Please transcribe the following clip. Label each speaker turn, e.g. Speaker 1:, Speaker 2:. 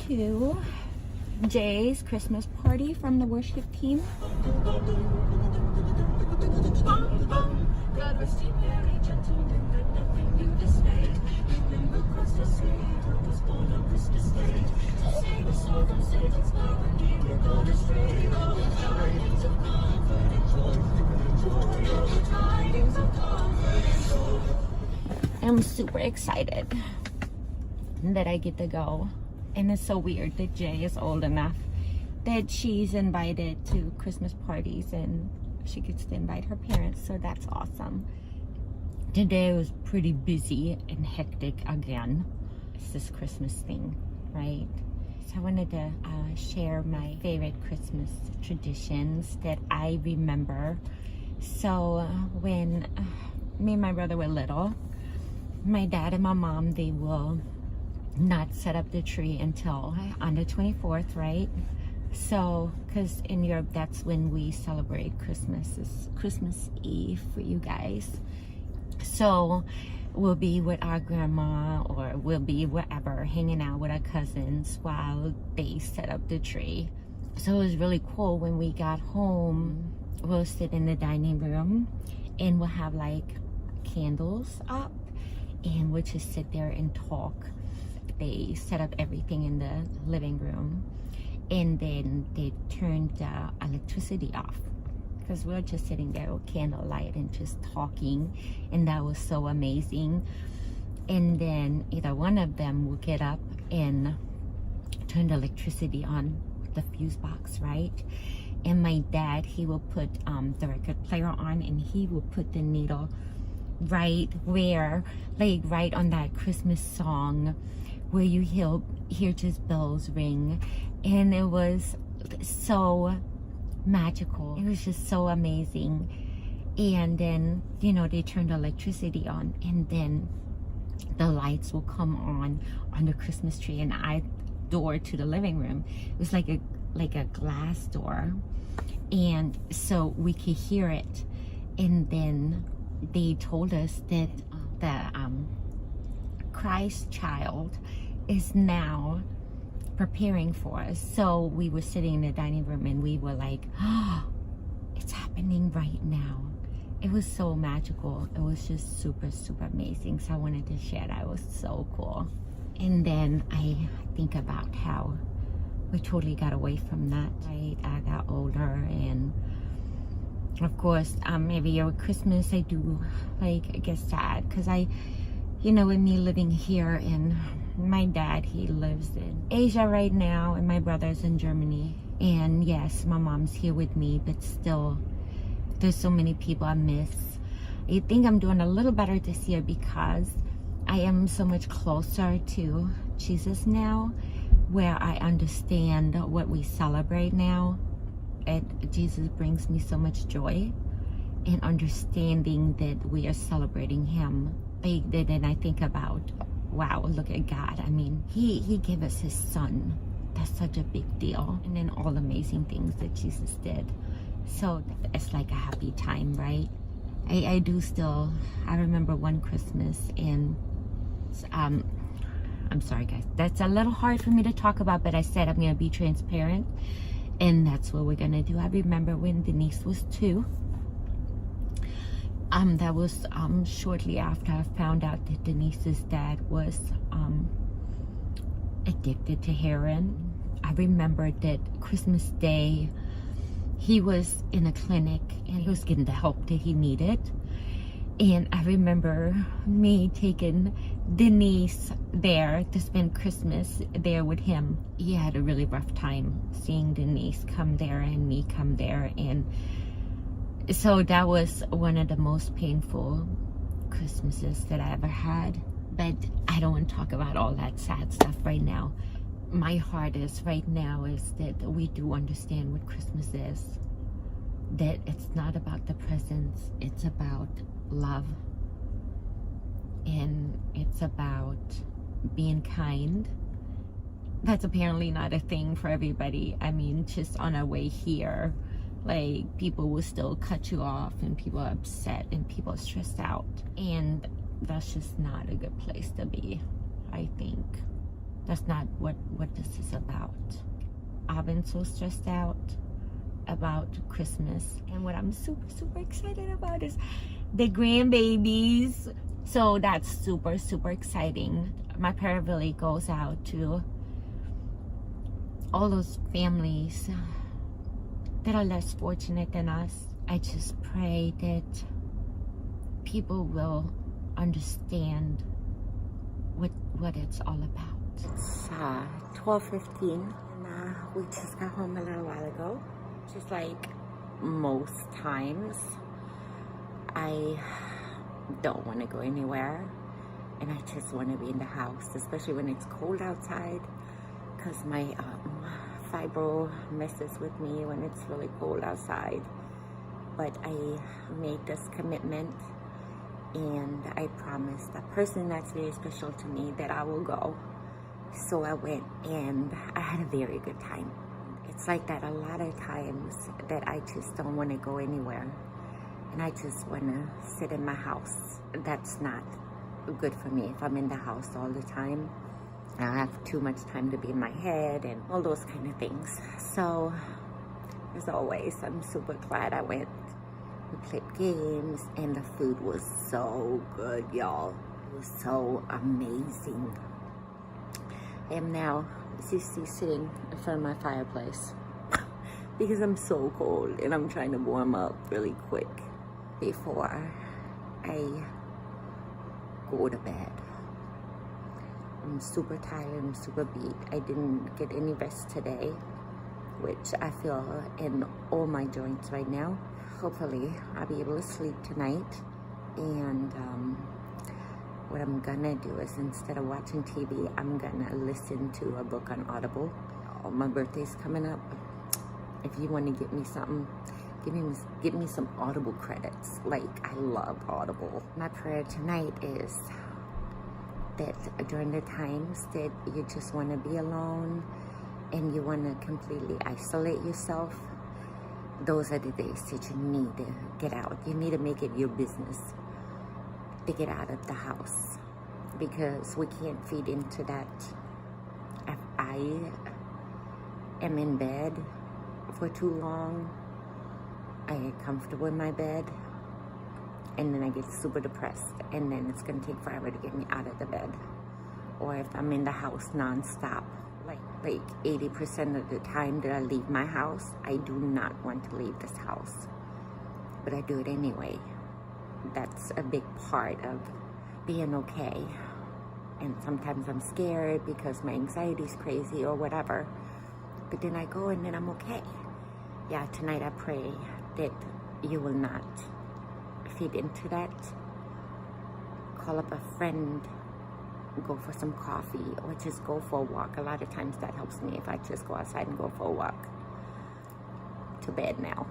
Speaker 1: to Jay's Christmas party from the worship team. I'm super excited that I get to go. And it's so weird that Jay is old enough that she's invited to Christmas parties and she gets to invite her parents, so that's awesome. Today was pretty busy and hectic again. It's this Christmas thing, right? So I wanted to share my favorite Christmas traditions that I remember. So when me and my brother were little, my dad and my mom, they will not set up the tree until on the 24th, right? So, because in Europe, that's when we celebrate Christmas. It's Christmas Eve for you guys. So we'll be with our grandma, or we'll be wherever, hanging out with our cousins while they set up the tree. So it was really cool. When we got home, we'll sit in the dining room and we'll have like candles up and we'll just sit there and talk. They set up everything in the living room and then they turned the electricity off because we're just sitting there with candlelight and just talking, and that was so amazing. And then either one of them will get up and turn the electricity on the fuse box, right? And my dad, he will put the record player on and he will put the needle right where, like right on that Christmas song where you hear just bells ring. And it was so magical. It was just so amazing. And then, you know, they turned the electricity on and then the lights will come on the Christmas tree, and I door to the living room. It was like a glass door, and so we could hear it. And then they told us that the Christ child is now preparing for us. So we were sitting in the dining room and we were like, oh, it's happening right now. It was so magical. It was just super, super amazing. So I wanted to share that. It was so cool. And then I think about how we totally got away from that, right? I got older, and of course, every year with Christmas, I do get sad because you know, with me living here, and my dad, he lives in Asia right now, and my brother's in Germany. And yes, my mom's here with me, but still, there's so many people I miss. I think I'm doing a little better this year because I am so much closer to Jesus now, where I understand what we celebrate now. Jesus brings me so much joy in understanding that we are celebrating him. Then I think about, wow, look at God. I mean, he gave us his son. That's such a big deal. And then all the amazing things that Jesus did. So it's like a happy time, right? I do still, I remember one Christmas, and I'm sorry guys, that's a little hard for me to talk about, but I said I'm gonna be transparent, and that's what we're gonna do. I remember when Denise was 2. That was shortly after I found out that Denise's dad was addicted to heroin. I remember that Christmas Day, he was in a clinic and he was getting the help that he needed. And I remember me taking Denise there to spend Christmas there with him. He had a really rough time seeing Denise come there and me come there, and so that was one of the most painful Christmases that I ever had. But I don't want to talk about all that sad stuff right now. My heart is right now is that we do understand what Christmas is. That it's not about the presents, it's about love. And it's about being kind. That's apparently not a thing for everybody. I mean, just on our way here, like, people will still cut you off, and people are upset, and people are stressed out, and that's just not a good place to be, I think. That's not what this is about. I've been so stressed out about Christmas, and what I'm super excited about is the grandbabies. So that's super exciting. My prayer really goes out to all those families that are less fortunate than us. I just pray that people will understand what it's all about. It's 12:15, and we just got home a little while ago. Just like most times, I don't want to go anywhere, and I just want to be in the house, especially when it's cold outside, because my fibro messes with me when it's really cold outside. But I made this commitment, and I promised a person that's very special to me that I will go. So I went, and I had a very good time. It's like that a lot of times that I just don't want to go anywhere, and I just want to sit in my house. That's not good for me if I'm in the house all the time. I have too much time to be in my head and all those kind of things. So as always, I'm super glad I went. We played games, and the food was so good, y'all. It was so amazing. I am now sitting in front of my fireplace because I'm so cold, and I'm trying to warm up really quick before I go to bed. I'm super tired, I'm super beat. I didn't get any rest today, which I feel in all my joints right now. Hopefully I'll be able to sleep tonight, and what I'm gonna do is, instead of watching TV, I'm gonna listen to a book on Audible. Oh, my birthday's coming up. If you want to get me something, give me some Audible credits. Like, I love Audible. My prayer tonight is that during the times that you just want to be alone and you want to completely isolate yourself, those are the days that you need to get out. You need to make it your business to get out of the house, because we can't feed into that. If I am in bed for too long, I get comfortable in my bed, and then I get super depressed, and then it's gonna take forever to get me out of the bed. Or if I'm in the house nonstop, like 80% of the time that I leave my house, I do not want to leave this house, but I do it anyway. That's a big part of being okay. And sometimes I'm scared because my anxiety is crazy or whatever, but then I go, and then I'm okay. Yeah, tonight I pray that you will not feed into that. Call up a friend, go for some coffee, or just go for a walk. A lot of times that helps me if I just go outside and go for a walk. To bed now.